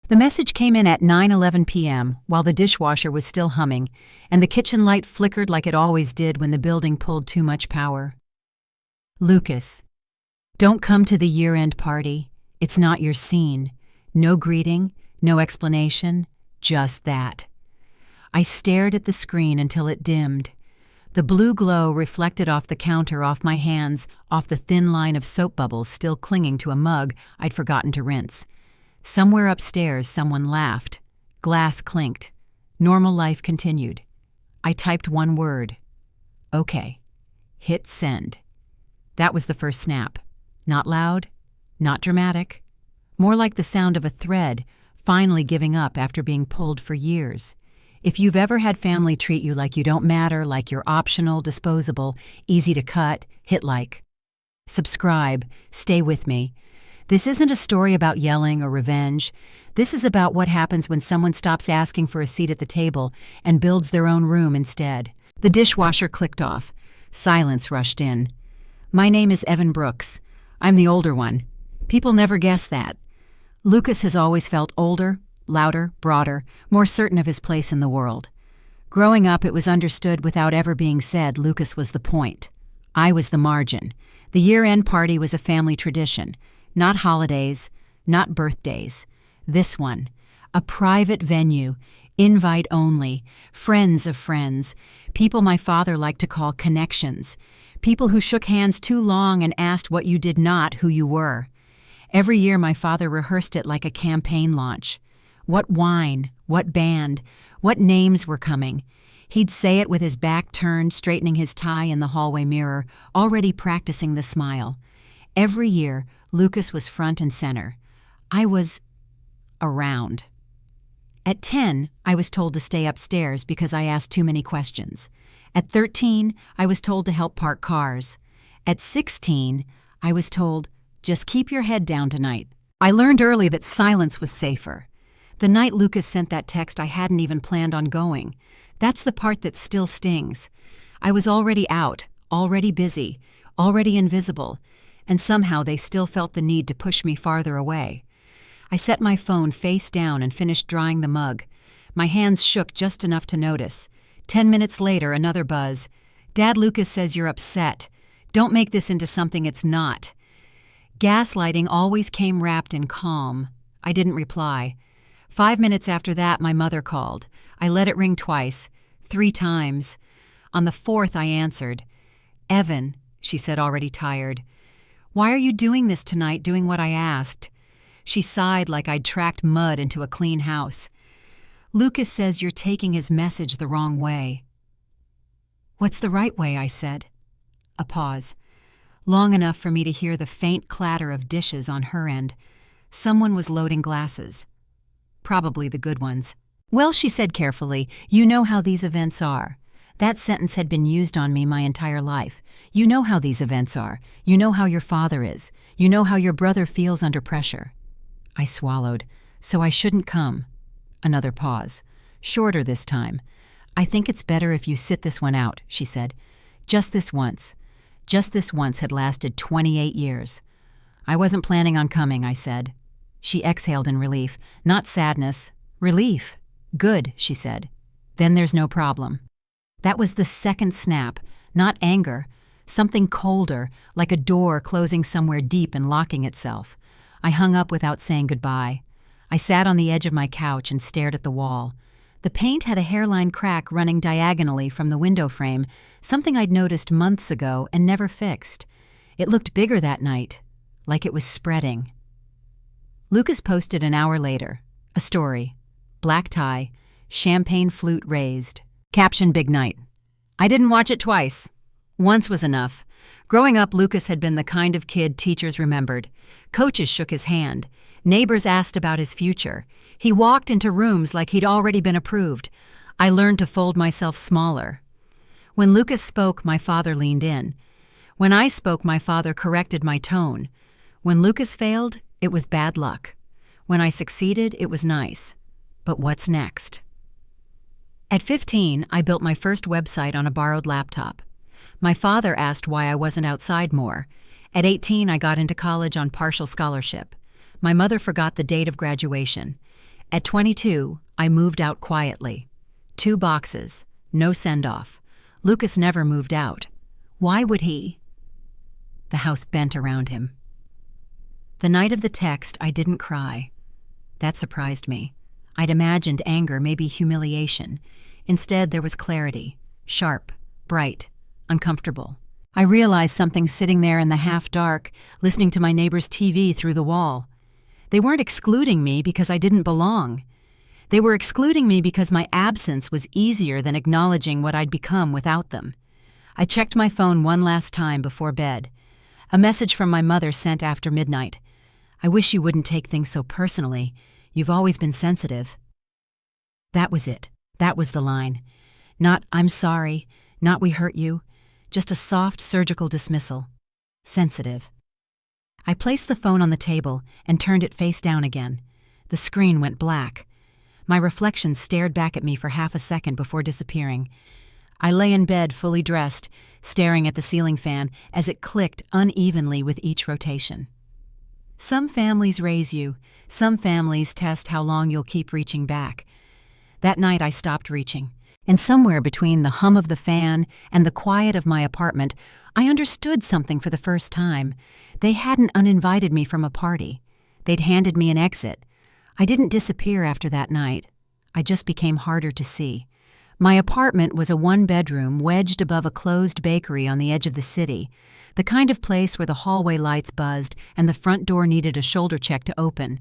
The message came in at 9:11 p.m. while the dishwasher was still humming, and the kitchen light flickered like it always did when the building pulled too much power. Lucas, don't come to the year-end party. It's not your scene. No greeting, no explanation, just that. I stared at the screen until it dimmed. The blue glow reflected off the counter, off my hands, off the thin line of soap bubbles still clinging to a mug I'd forgotten to rinse. Somewhere upstairs, someone laughed. Glass clinked. Normal life continued. I typed one word. Okay. Hit send. That was the first snap. Not loud, not dramatic. More like the sound of a thread finally giving up after being pulled for years. If you've ever had family treat you like you don't matter, like you're optional, disposable, easy to cut, hit like. Subscribe. Stay with me. This isn't a story about yelling or revenge. This is about what happens when someone stops asking for a seat at the table and builds their own room instead. The dishwasher clicked off. Silence rushed in. My name is Evan Brooks. I'm the older one. People never guess that. Lucas has always felt older, louder, broader, more certain of his place in the world. Growing up, it was understood without ever being said Lucas was the point. I was the margin. The year-end party was a family tradition. Not holidays, not birthdays. This one, a private venue, invite only, friends of friends, people my father liked to call connections, people who shook hands too long and asked what you did not, who you were. Every year my father rehearsed it like a campaign launch. What wine, what band, what names were coming. He'd say it with his back turned, straightening his tie in the hallway mirror, already practicing the smile. Every year, Lucas was front and center. I was around. At 10, I was told to stay upstairs because I asked too many questions. At 13, I was told to help park cars. At 16, I was told, just keep your head down tonight. I learned early that silence was safer. The night Lucas sent that text, I hadn't even planned on going. That's the part that still stings. I was already out, already busy, already invisible, and somehow they still felt the need to push me farther away. I set my phone face down and finished drying the mug. My hands shook just enough to notice. 10 minutes later, another buzz. Dad, Lucas says you're upset. Don't make this into something it's not. Gaslighting always came wrapped in calm. I didn't reply. 5 minutes after that, my mother called. I let it ring twice, 3 times. On the 4th, I answered. Evan, she said, already tired. Why are you doing this tonight, doing what I asked? She sighed like I'd tracked mud into a clean house. Lucas says you're taking his message the wrong way. What's the right way? I said. A pause. Long enough for me to hear the faint clatter of dishes on her end. Someone was loading glasses. Probably the good ones. Well, she said carefully, you know how these events are. That sentence had been used on me my entire life. You know how these events are. You know how your father is. You know how your brother feels under pressure. I swallowed. So I shouldn't come. Another pause. Shorter this time. I think it's better if you sit this one out, she said. Just this once. Just this once had lasted 28 years. I wasn't planning on coming, I said. She exhaled in relief. Not sadness. Relief. Good, she said. Then there's no problem. That was the second snap, not anger. Something colder, like a door closing somewhere deep and locking itself. I hung up without saying goodbye. I sat on the edge of my couch and stared at the wall. The paint had a hairline crack running diagonally from the window frame, something I'd noticed months ago and never fixed. It looked bigger that night, like it was spreading. Lucas posted an hour later. A story. Black tie, champagne flute raised. Caption, big night. I didn't watch it twice. Once was enough. Growing up, Lucas had been the kind of kid teachers remembered. Coaches shook his hand. Neighbors asked about his future. He walked into rooms like he'd already been approved. I learned to fold myself smaller. When Lucas spoke, my father leaned in. When I spoke, my father corrected my tone. When Lucas failed, it was bad luck. When I succeeded, it was nice. But what's next? At 15, I built my first website on a borrowed laptop. My father asked why I wasn't outside more. At 18, I got into college on partial scholarship. My mother forgot the date of graduation. At 22, I moved out quietly. 2 boxes, no send-off. Lucas never moved out. Why would he? The house bent around him. The night of the text, I didn't cry. That surprised me. I'd imagined anger, maybe humiliation. Instead, there was clarity. Sharp, bright, uncomfortable. I realized something sitting there in the half-dark, listening to my neighbor's TV through the wall. They weren't excluding me because I didn't belong. They were excluding me because my absence was easier than acknowledging what I'd become without them. I checked my phone one last time before bed. A message from my mother sent after midnight. "I wish you wouldn't take things so personally. You've always been sensitive." That was it. That was the line. Not "I'm sorry," not "we hurt you," just a soft surgical dismissal. Sensitive. I placed the phone on the table and turned it face down again. The screen went black. My reflection stared back at me for half a second before disappearing. I lay in bed fully dressed, staring at the ceiling fan as it clicked unevenly with each rotation. Some families raise you. Some families test how long you'll keep reaching back. That night I stopped reaching, and somewhere between the hum of the fan and the quiet of my apartment, I understood something for the first time. They hadn't uninvited me from a party. They'd handed me an exit. I didn't disappear after that night. I just became harder to see. My apartment was a 1-bedroom wedged above a closed bakery on the edge of the city, the kind of place where the hallway lights buzzed and the front door needed a shoulder check to open.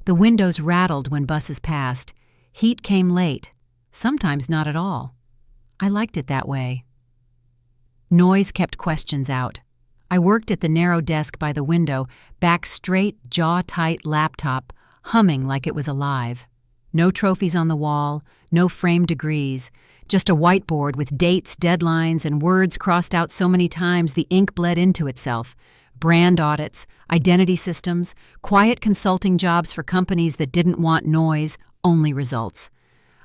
The windows rattled when buses passed. Heat came late, sometimes not at all. I liked it that way. Noise kept questions out. I worked at the narrow desk by the window, back straight, jaw-tight laptop, humming like it was alive. No trophies on the wall, no framed degrees, just a whiteboard with dates, deadlines, and words crossed out so many times the ink bled into itself. Brand audits, identity systems, quiet consulting jobs for companies that didn't want noise, only results.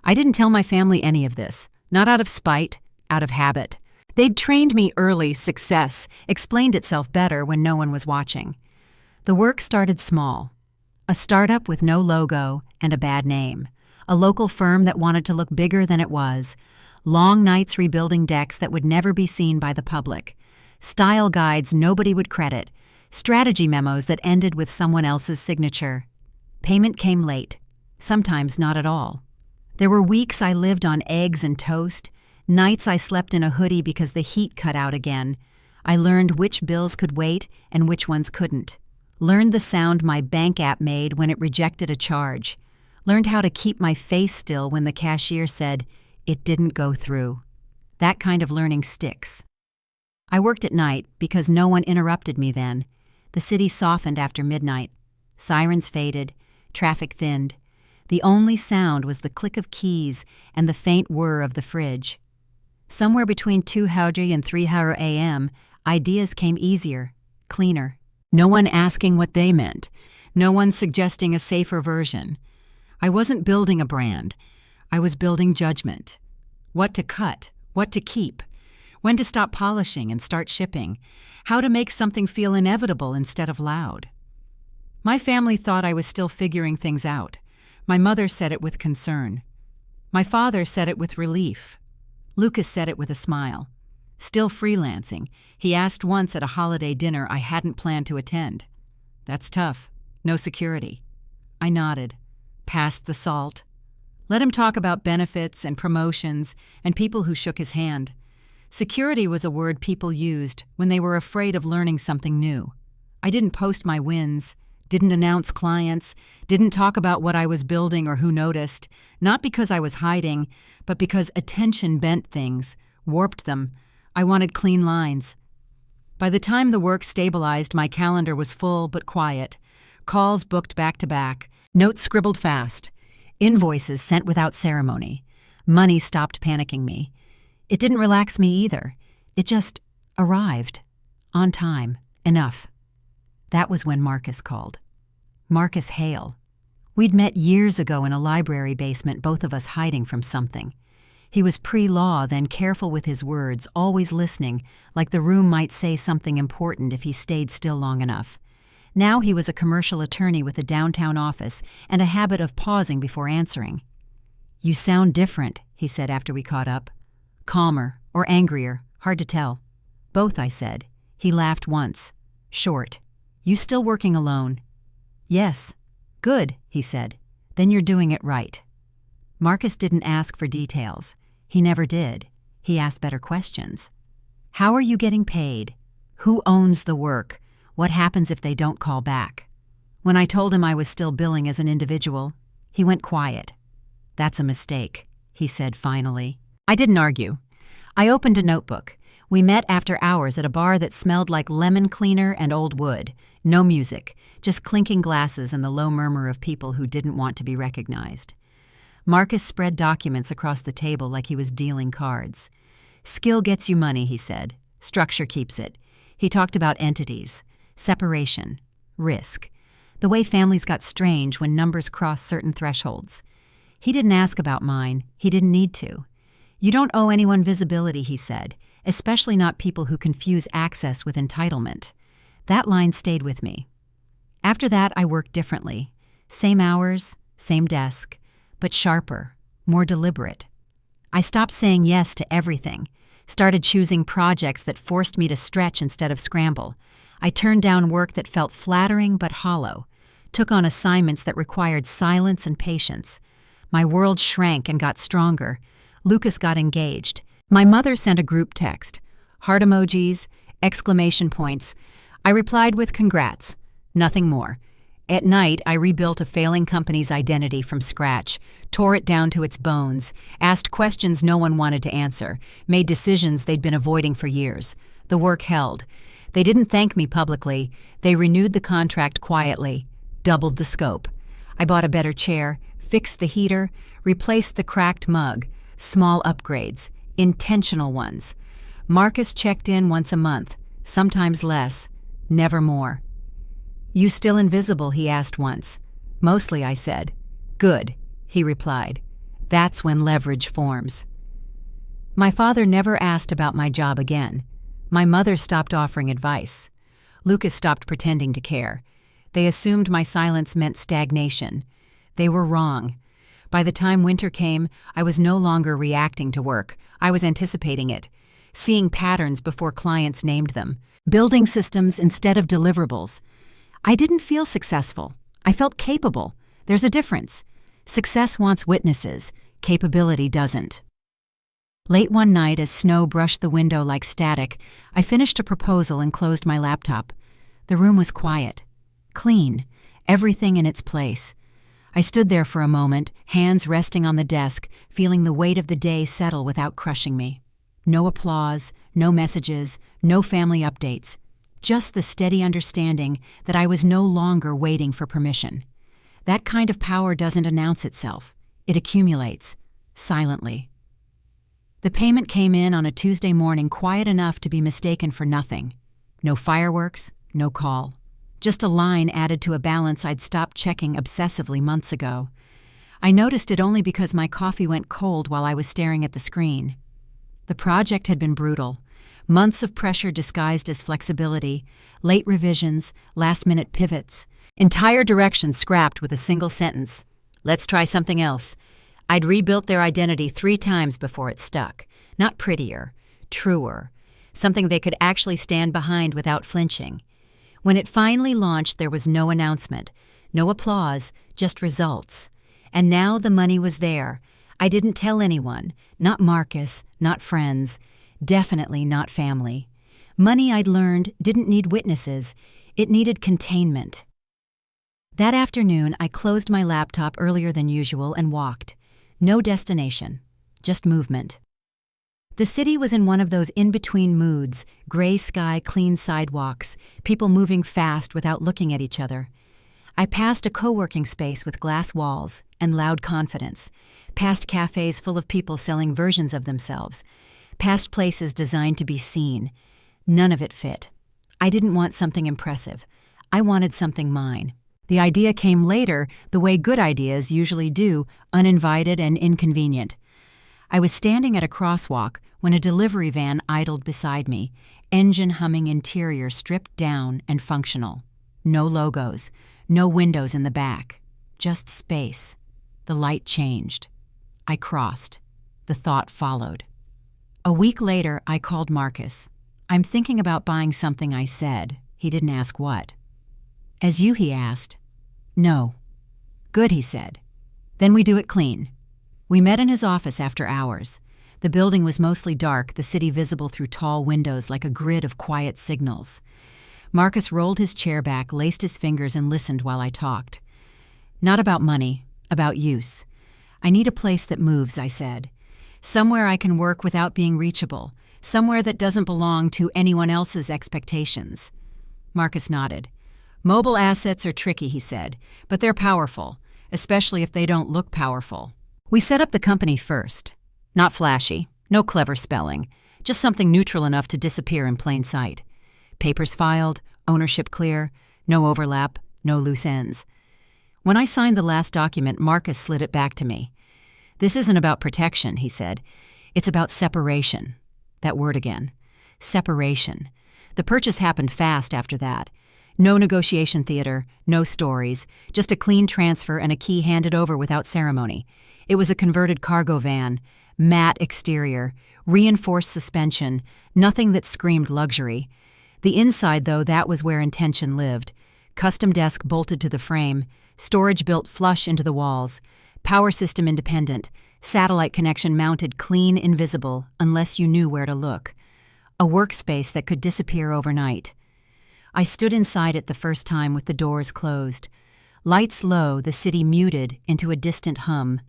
I didn't tell my family any of this, not out of spite, out of habit. They'd trained me early. Success explained itself better when no one was watching. The work started small. A startup with no logo and a bad name. A local firm that wanted to look bigger than it was. Long nights rebuilding decks that would never be seen by the public. Style guides nobody would credit. Strategy memos that ended with someone else's signature. Payment came late. Sometimes not at all. There were weeks I lived on eggs and toast. Nights I slept in a hoodie because the heat cut out again. I learned which bills could wait and which ones couldn't. Learned the sound my bank app made when it rejected a charge. Learned how to keep my face still when the cashier said, "It didn't go through." That kind of learning sticks. I worked at night because no one interrupted me then. The city softened after midnight. Sirens faded, traffic thinned. The only sound was the click of keys and the faint whir of the fridge. Somewhere between 2:00 and 3:00 a.m., ideas came easier, cleaner. No one asking what they meant. No one suggesting a safer version. I wasn't building a brand. I was building judgment. What to cut, what to keep, when to stop polishing and start shipping, how to make something feel inevitable instead of loud. My family thought I was still figuring things out. My mother said it with concern. My father said it with relief. Lucas said it with a smile. Still freelancing, he asked once at a holiday dinner I hadn't planned to attend. That's tough. No security. I nodded, passed the salt. Let him talk about benefits and promotions and people who shook his hand. Security was a word people used when they were afraid of learning something new. I didn't post my wins, didn't announce clients, didn't talk about what I was building or who noticed, not because I was hiding, but because attention bent things, warped them. I wanted clean lines. By the time the work stabilized, my calendar was full but quiet. Calls booked back to back. Notes scribbled fast. Invoices sent without ceremony. Money stopped panicking me. It didn't relax me either. It just arrived. On time. Enough. That was when Marcus called. Marcus Hale. We'd met years ago in a library basement, both of us hiding from something. He was pre-law, then careful with his words, always listening, like the room might say something important if he stayed still long enough. Now he was a commercial attorney with a downtown office and a habit of pausing before answering. "You sound different," he said after we caught up. "Calmer or angrier, hard to tell." "Both," I said. He laughed once. Short. "You still working alone?" "Yes." "Good," he said. "Then you're doing it right." Marcus didn't ask for details. He never did. He asked better questions. "How are you getting paid? Who owns the work? What happens if they don't call back?" When I told him I was still billing as an individual, he went quiet. "That's a mistake," he said finally. I didn't argue. I opened a notebook. We met after hours at a bar that smelled like lemon cleaner and old wood. No music, just clinking glasses and the low murmur of people who didn't want to be recognized. Marcus spread documents across the table like he was dealing cards. "Skill gets you money," he said. "Structure keeps it." He talked about entities, separation, risk, the way families got strange when numbers crossed certain thresholds. He didn't ask about mine. He didn't need to. "You don't owe anyone visibility," he said, "especially not people who confuse access with entitlement." That line stayed with me. After that, I worked differently. Same hours, same desk, but sharper, more deliberate. I stopped saying yes to everything, started choosing projects that forced me to stretch instead of scramble. I turned down work that felt flattering but hollow, took on assignments that required silence and patience. My world shrank and got stronger. Lucas got engaged. My mother sent a group text. Heart emojis, exclamation points. I replied with congrats. Nothing more. At night, I rebuilt a failing company's identity from scratch, tore it down to its bones, asked questions no one wanted to answer, made decisions they'd been avoiding for years. The work held. They didn't thank me publicly. They renewed the contract quietly, doubled the scope. I bought a better chair, fixed the heater, replaced the cracked mug. Small upgrades, intentional ones. Marcus checked in once a month, sometimes less, never more. "You still invisible?" he asked once. "Mostly," I said. "Good," he replied. That's when leverage forms. My father never asked about my job again. My mother stopped offering advice. Lucas stopped pretending to care. They assumed my silence meant stagnation. They were wrong. By the time winter came, I was no longer reacting to work. I was anticipating it, seeing patterns before clients named them, building systems instead of deliverables. I didn't feel successful. I felt capable. There's a difference. Success wants witnesses. Capability doesn't. Late one night, as snow brushed the window like static, I finished a proposal and closed my laptop. The room was quiet, clean, everything in its place. I stood there for a moment, hands resting on the desk, feeling the weight of the day settle without crushing me. No applause, no messages, no family updates. Just the steady understanding that I was no longer waiting for permission. That kind of power doesn't announce itself. It accumulates, silently. The payment came in on a Tuesday morning, quiet enough to be mistaken for nothing. No fireworks, no call. Just a line added to a balance I'd stopped checking obsessively months ago. I noticed it only because my coffee went cold while I was staring at the screen. The project had been brutal. Months of pressure disguised as flexibility, late revisions, last-minute pivots, entire directions scrapped with a single sentence. "Let's try something else." I'd rebuilt their identity 3 times before it stuck. Not prettier, truer, something they could actually stand behind without flinching. When it finally launched, there was no announcement, no applause, just results. And now the money was there. I didn't tell anyone, not Marcus, not friends. Definitely not family. Money, I'd learned, didn't need witnesses. It needed containment. That afternoon, I closed my laptop earlier than usual and walked. No destination, just movement. The city was in one of those in-between moods, gray sky, clean sidewalks, people moving fast without looking at each other. I passed a co-working space with glass walls and loud confidence, past cafes full of people selling versions of themselves, past places designed to be seen. None of it fit. I didn't want something impressive. I wanted something mine. The idea came later, the way good ideas usually do, uninvited and inconvenient. I was standing at a crosswalk when a delivery van idled beside me, engine humming, interior stripped down and functional. No logos, no windows in the back, just space. The light changed. I crossed. The thought followed. A week later, I called Marcus. "I'm thinking about buying something," I said. He didn't ask what. "As you?" he asked. "No." "Good," he said. "Then we do it clean." We met in his office after hours. The building was mostly dark, the city visible through tall windows like a grid of quiet signals. Marcus rolled his chair back, laced his fingers, and listened while I talked. "Not about money, about use. I need a place that moves," I said. "Somewhere I can work without being reachable. Somewhere that doesn't belong to anyone else's expectations." Marcus nodded. "Mobile assets are tricky," he said, "but they're powerful, especially if they don't look powerful." We set up the company first. Not flashy, no clever spelling, just something neutral enough to disappear in plain sight. Papers filed, ownership clear, no overlap, no loose ends. When I signed the last document, Marcus slid it back to me. "This isn't about protection," he said. "It's about separation." That word again. Separation. The purchase happened fast after that. No negotiation theater, no stories, just a clean transfer and a key handed over without ceremony. It was a converted cargo van, matte exterior, reinforced suspension, nothing that screamed luxury. The inside, though, that was where intention lived. Custom desk bolted to the frame, storage built flush into the walls, power system independent, satellite connection mounted clean, invisible, unless you knew where to look. A workspace that could disappear overnight. I stood inside it the first time with the doors closed. Lights low, the city muted into a distant hum.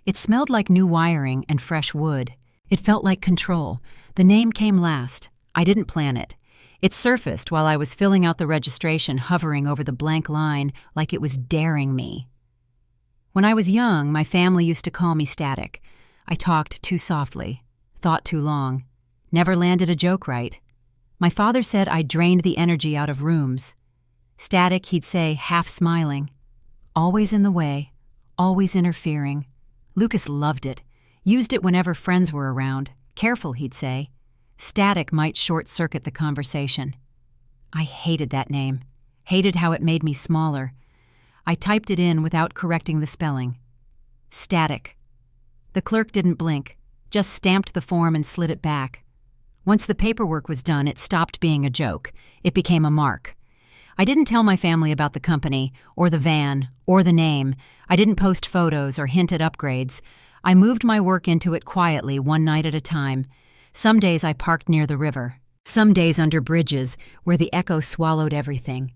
It smelled like new wiring and fresh wood. It felt like control. The name came last. I didn't plan it. It surfaced while I was filling out the registration, hovering over the blank line like it was daring me. When I was young, my family used to call me Static. I talked too softly, thought too long, never landed a joke right. My father said I drained the energy out of rooms. Static, he'd say, half smiling. Always in the way, always interfering. Lucas loved it, used it whenever friends were around. Careful, he'd say. Static might short-circuit the conversation. I hated that name, hated how it made me smaller. I typed it in without correcting the spelling. Static. The clerk didn't blink, just stamped the form and slid it back. Once the paperwork was done, it stopped being a joke. It became a mark. I didn't tell my family about the company, or the van, or the name. I didn't post photos or hint at upgrades. I moved my work into it quietly, one night at a time. Some days I parked near the river. Some days under bridges, where the echo swallowed everything.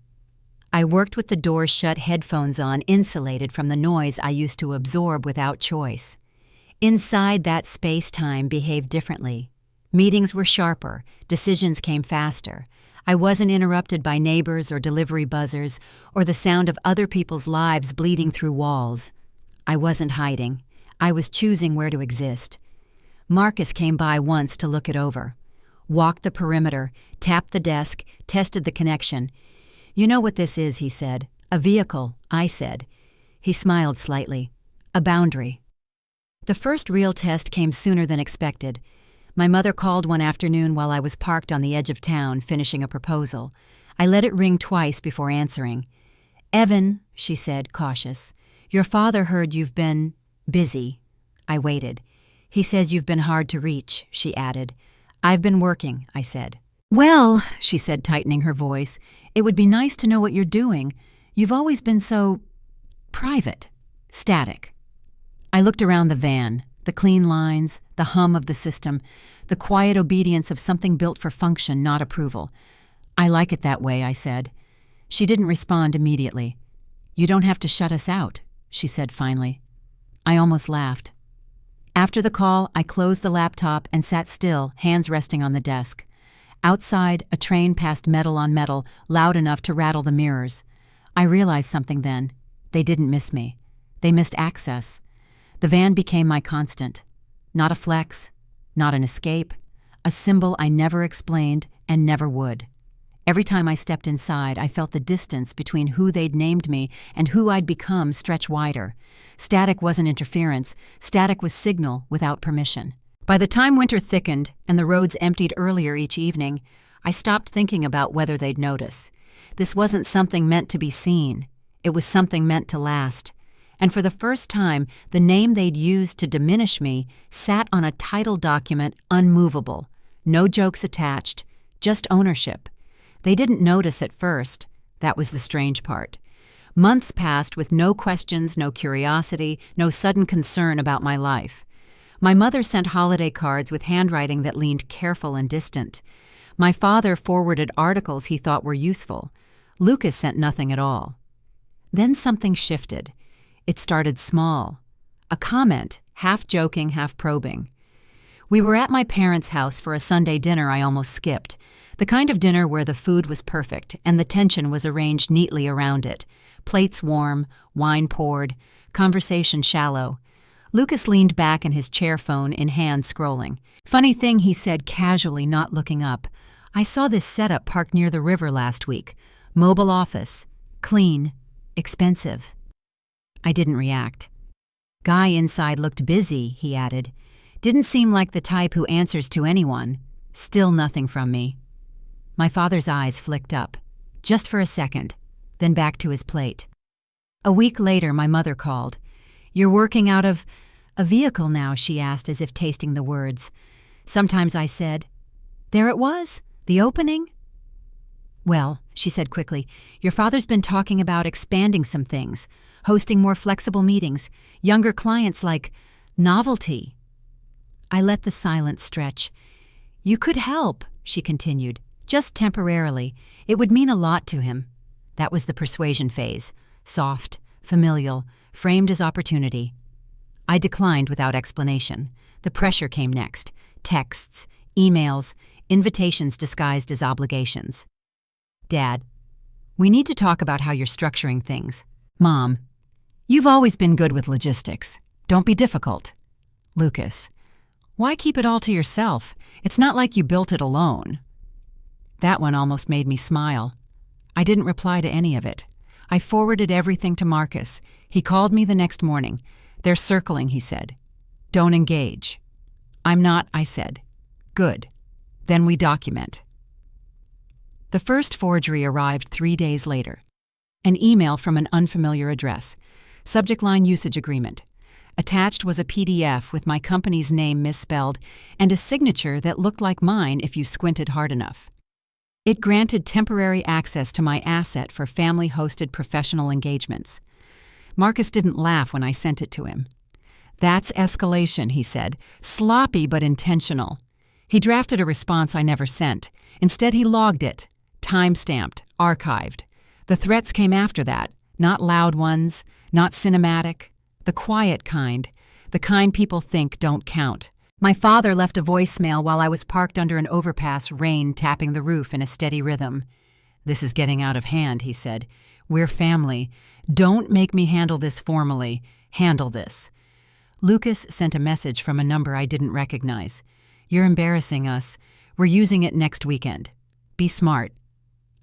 I worked with the doors shut, headphones on, insulated from the noise I used to absorb without choice. Inside, that space-time behaved differently. Meetings were sharper, decisions came faster. I wasn't interrupted by neighbors or delivery buzzers or the sound of other people's lives bleeding through walls. I wasn't hiding. I was choosing where to exist. Marcus came by once to look it over. Walked the perimeter, tapped the desk, tested the connection. "You know what this is," he said. "A vehicle," I said. He smiled slightly. "A boundary." The first real test came sooner than expected. My mother called one afternoon while I was parked on the edge of town finishing a proposal. I let it ring twice before answering. "Evan," she said, cautious, "your father heard you've been busy." I waited. "He says you've been hard to reach," she added. "I've been working," I said. "Well," she said, tightening her voice, "it would be nice to know what you're doing. You've always been so private, static." I looked around the van, the clean lines, the hum of the system, the quiet obedience of something built for function, not approval. "I like it that way," I said. She didn't respond immediately. "You don't have to shut us out," she said finally. I almost laughed. After the call, I closed the laptop and sat still, hands resting on the desk. Outside, a train passed metal on metal, loud enough to rattle the mirrors. I realized something then. They didn't miss me. They missed access. The van became my constant. Not a flex, not an escape, a symbol I never explained and never would. Every time I stepped inside, I felt the distance between who they'd named me and who I'd become stretch wider. Static wasn't interference. Static was signal without permission. By the time winter thickened and the roads emptied earlier each evening, I stopped thinking about whether they'd notice. This wasn't something meant to be seen. It was something meant to last. And for the first time, the name they'd used to diminish me sat on a title document unmovable. No jokes attached, just ownership. They didn't notice at first. That was the strange part. Months passed with no questions, no curiosity, no sudden concern about my life. My mother sent holiday cards with handwriting that leaned careful and distant. My father forwarded articles he thought were useful. Lucas sent nothing at all. Then something shifted. It started small. A comment, half joking, half probing. We were at my parents' house for a Sunday dinner I almost skipped, the kind of dinner where the food was perfect and the tension was arranged neatly around it. Plates warm, wine poured, conversation shallow. Lucas leaned back in his chair, phone in hand, scrolling. "Funny thing," he said casually, not looking up. "I saw this setup parked near the river last week. Mobile office. Clean. Expensive." I didn't react. "Guy inside looked busy," he added. "Didn't seem like the type who answers to anyone." Still nothing from me. My father's eyes flicked up. Just for a second. Then back to his plate. A week later, my mother called. "You're working out of a vehicle now?" she asked, as if tasting the words. Sometimes I said, "There it was? The opening?" "Well," she said quickly, "your father's been talking about expanding some things, hosting more flexible meetings, younger clients, like novelty." I let the silence stretch. "You could help," she continued, "just temporarily. It would mean a lot to him." That was the persuasion phase, soft, familial, framed as opportunity. I declined without explanation. The pressure came next. Texts, emails, invitations disguised as obligations. "Dad, we need to talk about how you're structuring things." "Mom, you've always been good with logistics. Don't be difficult." "Lucas, why keep it all to yourself? It's not like you built it alone." That one almost made me smile. I didn't reply to any of it. I forwarded everything to Marcus. He called me the next morning. "They're circling," he said. "Don't engage." "I'm not," I said. "Good. Then we document." The first forgery arrived 3 days later. An email from an unfamiliar address. Subject line: usage agreement. Attached was a PDF with my company's name misspelled and a signature that looked like mine if you squinted hard enough. It granted temporary access to my asset for family-hosted professional engagements. Marcus didn't laugh when I sent it to him. "That's escalation," he said. "Sloppy but intentional." He drafted a response I never sent. Instead, he logged it. Time-stamped, archived. The threats came after that. Not loud ones, not cinematic. The quiet kind. The kind people think don't count. My father left a voicemail while I was parked under an overpass, rain tapping the roof in a steady rhythm. "This is getting out of hand," he said. "We're family. Don't make me handle this formally. Handle this." Lucas sent a message from a number I didn't recognize. "You're embarrassing us. We're using it next weekend. Be smart."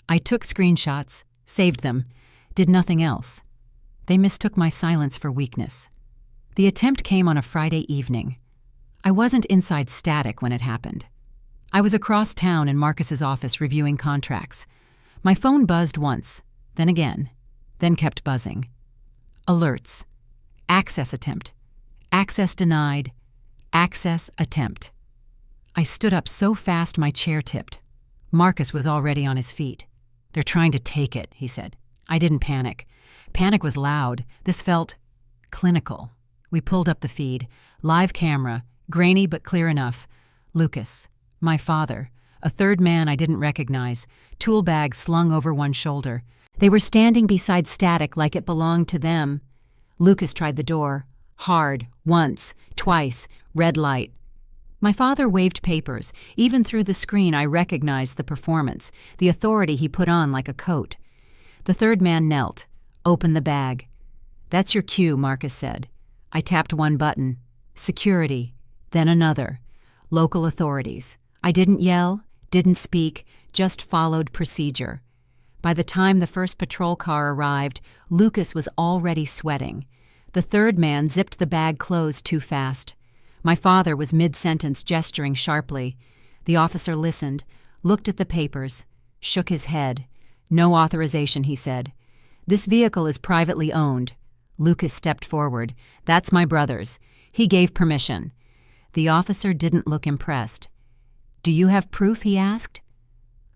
I took screenshots, saved them, did nothing else. They mistook my silence for weakness. The attempt came on a Friday evening. I wasn't inside static when it happened. I was across town in Marcus's office reviewing contracts. My phone buzzed once, then again, then kept buzzing. Alerts. Access attempt. Access denied. Access attempt. I stood up so fast my chair tipped. Marcus was already on his feet. "They're trying to take it," he said. I didn't panic. Panic was loud. This felt clinical. We pulled up the feed. Live camera. Grainy but clear enough. Lucas. My father. A third man I didn't recognize. Tool bag slung over one shoulder. They were standing beside static like it belonged to them. Lucas tried the door. Hard. Once. Twice. Red light. My father waved papers. Even through the screen I recognized the performance, the authority he put on like a coat. The third man knelt. Opened the bag. "That's your cue," Marcus said. I tapped one button. Security. Then another. Local authorities. I didn't yell, didn't speak, just followed procedure. By the time the first patrol car arrived, Lucas was already sweating. The third man zipped the bag closed too fast. My father was mid-sentence, gesturing sharply. The officer listened, looked at the papers, shook his head. "No authorization," he said. "This vehicle is privately owned." Lucas stepped forward. "That's my brother's. He gave permission." The officer didn't look impressed. "Do you have proof?" he asked.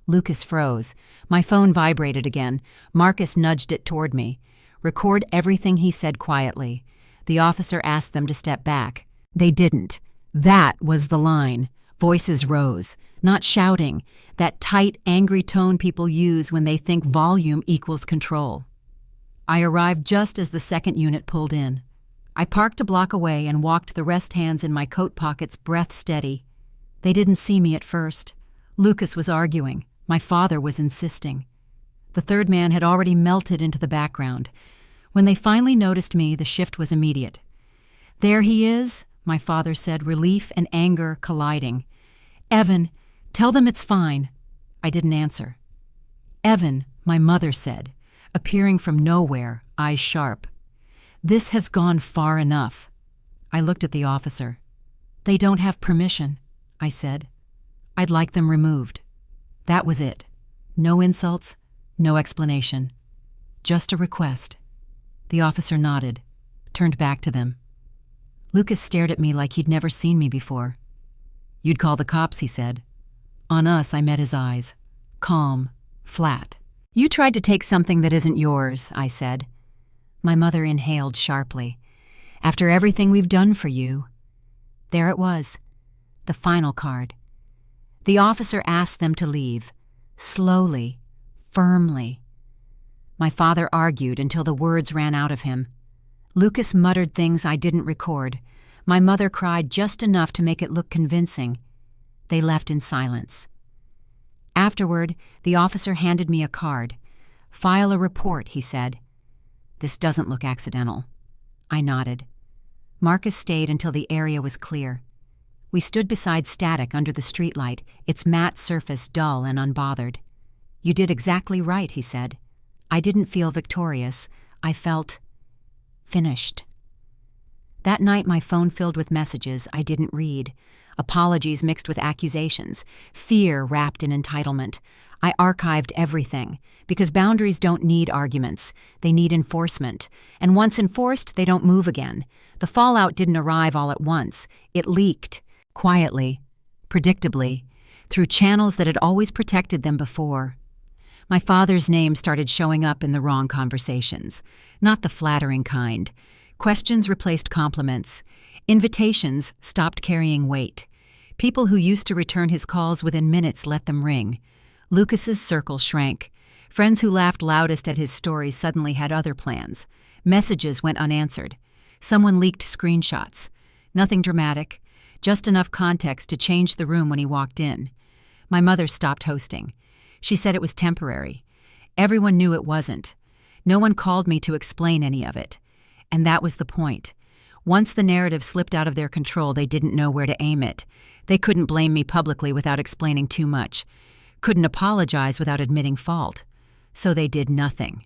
Lucas froze. My phone vibrated again. Marcus nudged it toward me. "Record everything he said quietly." The officer asked them to step back. They didn't. That was the line. Voices rose. Not shouting. That tight, angry tone people use when they think volume equals control. I arrived just as the second unit pulled in. I parked a block away and walked the rest hands in my coat pockets, breath steady. They didn't see me at first. Lucas was arguing. My father was insisting. The third man had already melted into the background. When they finally noticed me, the shift was immediate. "There he is," my father said, relief and anger colliding. "Evan, tell them it's fine." I didn't answer. "Evan," my mother said, appearing from nowhere, eyes sharp. "This has gone far enough." I looked at the officer. "They don't have permission," I said. "I'd like them removed." That was it. No insults, no explanation. Just a request. The officer nodded, turned back to them. Lucas stared at me like he'd never seen me before. "You'd call the cops," he said. On us, I met his eyes. Calm, flat. "You tried to take something that isn't yours," I said. My mother inhaled sharply. "After everything we've done for you." There it was, the final card. The officer asked them to leave, slowly, firmly. My father argued until the words ran out of him. Lucas muttered things I didn't record. My mother cried just enough to make it look convincing. They left in silence. Afterward, the officer handed me a card. "File a report," he said. "This doesn't look accidental." I nodded. Marcus stayed until the area was clear. We stood beside Static under the streetlight, its matte surface dull and unbothered. "You did exactly right," he said. I didn't feel victorious. I felt finished. That night my phone filled with messages I didn't read. Apologies mixed with accusations. Fear wrapped in entitlement. I archived everything, because boundaries don't need arguments. They need enforcement. And once enforced, they don't move again. The fallout didn't arrive all at once. It leaked. Quietly. Predictably. Through channels that had always protected them before. My father's name started showing up in the wrong conversations. Not the flattering kind. Questions replaced compliments. Invitations stopped carrying weight. People who used to return his calls within minutes let them ring. Lucas's circle shrank. Friends who laughed loudest at his stories suddenly had other plans. Messages went unanswered. Someone leaked screenshots. Nothing dramatic, just enough context to change the room when he walked in. My mother stopped hosting. She said it was temporary. Everyone knew it wasn't. No one called me to explain any of it. And that was the point. Once the narrative slipped out of their control, they didn't know where to aim it. They couldn't blame me publicly without explaining too much. Couldn't apologize without admitting fault. So they did nothing.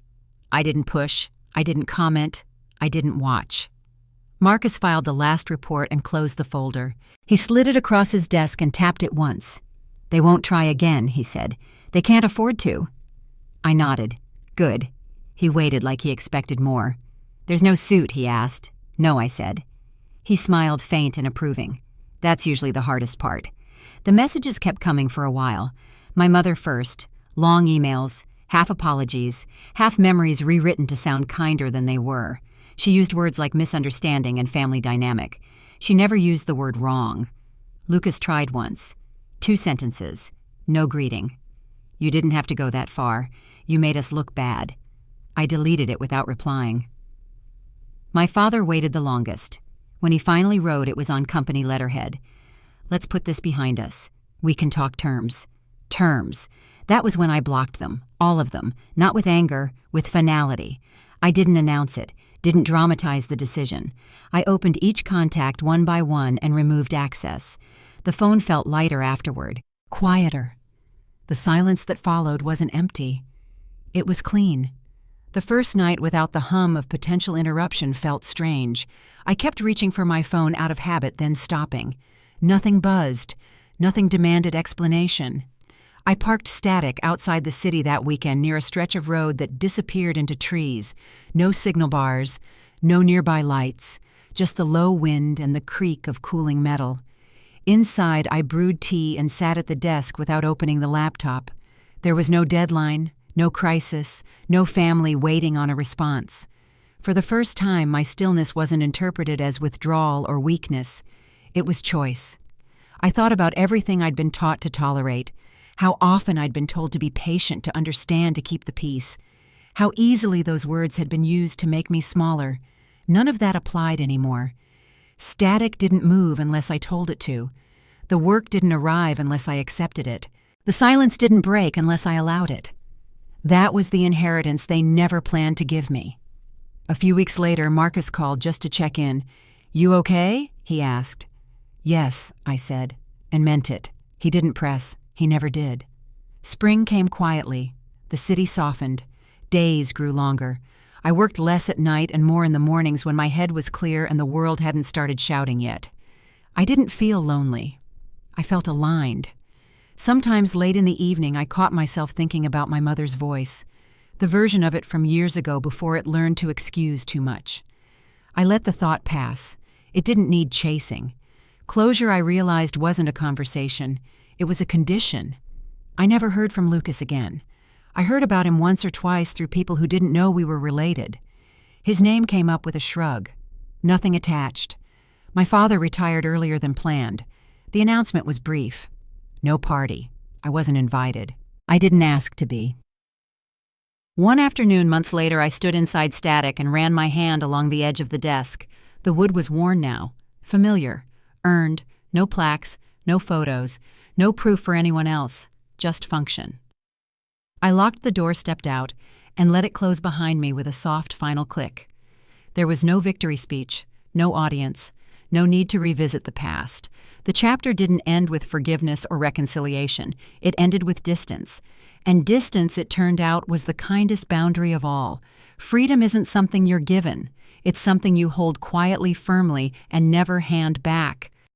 I didn't push. I didn't comment. I didn't watch. Marcus filed the last report and closed the folder. He slid it across his desk and tapped it once. "They won't try again," he said. "They can't afford to." I nodded. Good. He waited like he expected more. "There's no suit?" he asked. "No," I said. He smiled faint and approving. That's usually the hardest part. The messages kept coming for a while. My mother first. Long emails, half apologies, half memories rewritten to sound kinder than they were. She used words like misunderstanding and family dynamic. She never used the word wrong. Lucas tried once. 2 sentences. No greeting. "You didn't have to go that far. You made us look bad." I deleted it without replying. My father waited the longest. When he finally wrote, it was on company letterhead. "Let's put this behind us. We can talk terms." Terms. That was when I blocked them. All of them. Not with anger, with finality. I didn't announce it. Didn't dramatize the decision. I opened each contact one by one and removed access. The phone felt lighter afterward. Quieter. The silence that followed wasn't empty. It was clean. The first night without the hum of potential interruption felt strange. I kept reaching for my phone out of habit, then stopping. Nothing buzzed. Nothing demanded explanation. I parked static outside the city that weekend near a stretch of road that disappeared into trees. No signal bars, no nearby lights, just the low wind and the creak of cooling metal. Inside, I brewed tea and sat at the desk without opening the laptop. There was no deadline, no crisis, no family waiting on a response. For the first time, my stillness wasn't interpreted as withdrawal or weakness. It was choice. I thought about everything I'd been taught to tolerate, how often I'd been told to be patient, to understand, to keep the peace, how easily those words had been used to make me smaller. None of that applied anymore. Static didn't move unless I told it to. The work didn't arrive unless I accepted it. The silence didn't break unless I allowed it. That was the inheritance they never planned to give me. A few weeks later, Marcus called just to check in. "You okay?" he asked. "Yes," I said, and meant it. He didn't press. He never did. Spring came quietly. The city softened. Days grew longer. I worked less at night and more in the mornings when my head was clear and the world hadn't started shouting yet. I didn't feel lonely. I felt aligned. Sometimes late in the evening, I caught myself thinking about my mother's voice, the version of it from years ago before it learned to excuse too much. I let the thought pass. It didn't need chasing. Closure, I realized, wasn't a conversation. It was a condition. I never heard from Lucas again. I heard about him once or twice through people who didn't know we were related. His name came up with a shrug. Nothing attached. My father retired earlier than planned. The announcement was brief. No party. I wasn't invited. I didn't ask to be. One afternoon, months later, I stood inside Static and ran my hand along the edge of the desk. The wood was worn now. Familiar. Earned. No plaques. No photos. No proof for anyone else. Just function. I locked the door, stepped out, and let it close behind me with a soft final click. There was no victory speech, no audience, no need to revisit the past. The chapter didn't end with forgiveness or reconciliation. It ended with distance. And distance, it turned out, was the kindest boundary of all. Freedom isn't something you're given. It's something you hold quietly, firmly, and never hand back.